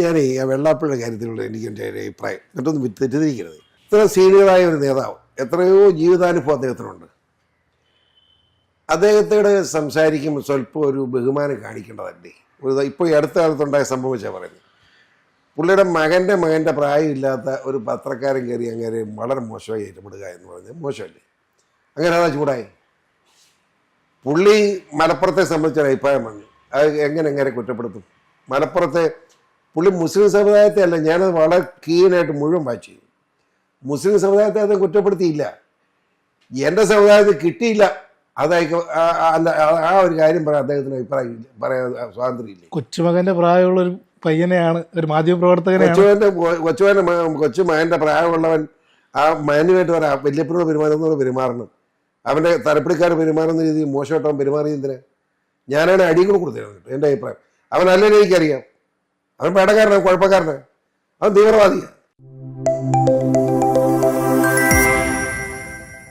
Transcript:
ഞാൻ ഈ വെള്ളാപ്പള്ളിയുടെ കാര്യത്തിലുള്ള എനിക്ക് എൻ്റെ ഒരു അഭിപ്രായം മറ്റൊന്നും തെറ്റിദ്ധരിക്കരുത്. ഇത്ര സീനിയറായ ഒരു നേതാവ്, എത്രയോ ജീവിതാനുഭവം അദ്ദേഹത്തിനുണ്ട്. അദ്ദേഹത്തോട് സംസാരിക്കുമ്പോൾ സ്വല്പം ഒരു ബഹുമാനം കാണിക്കേണ്ടതല്ലേ? ഇപ്പോൾ ഈ അടുത്ത കാലത്തുണ്ടായ സംഭവിച്ചാൽ പറയുന്നത്, പുള്ളിയുടെ മകൻ്റെ പ്രായമില്ലാത്ത ഒരു പത്രക്കാരൻ കയറി അങ്ങനെ വളരെ മോശമായി ഏറ്റുപെടുക എന്ന് പറഞ്ഞാൽ മോശമല്ലേ? അങ്ങനെ അതാ ചൂടായി. പുള്ളി മലപ്പുറത്തെ സംബന്ധിച്ചൊരു അഭിപ്രായം പറഞ്ഞു. അത് എങ്ങനെ കുറ്റപ്പെടുത്തും? മലപ്പുറത്തെ പുള്ളി മുസ്ലിം സമുദായത്തെ അല്ല, ഞാനത് വളരെ കീനായിട്ട് മുഴുവൻ വായിച്ചു. മുസ്ലിം സമുദായത്തെ അത് കുറ്റപ്പെടുത്തിയില്ല, എൻ്റെ സമുദായത്തിൽ കിട്ടിയില്ല, അതായത് ആ ഒരു കാര്യം പറയാൻ അദ്ദേഹത്തിന് അഭിപ്രായം ഇല്ല, പറയാൻ സ്വാതന്ത്ര്യമില്ല. കൊച്ചുമകൻ്റെ പ്രായമുള്ളൊരു പയ്യനെയാണ്, ഒരു മാധ്യമപ്രവർത്തകനെയാണ്. കൊച്ചുമകൻ്റെ പ്രായമുള്ളവൻ ആ മാന്യമായിട്ട് പറയാം, വല്യപ്പനോട് പെരുമാറുന്നതോട് പെരുമാറണം. അവൻ്റെ തലപ്പിടിക്കാർ പെരുമാറുന്ന രീതിയിൽ മോശമായിട്ടവൻ പെരുമാറിയതിന് ഞാനാണ് അടിയും കൂടെ കൊടുത്തിരുന്നത്. എൻ്റെ അഭിപ്രായം, അവൻ അല്ലെന്ന് എനിക്കറിയാം. അവൻ പേടക്കാരനാണ്, കുഴപ്പക്കാരനാണ്, അവൻ തീവ്രവാദിയാണ്.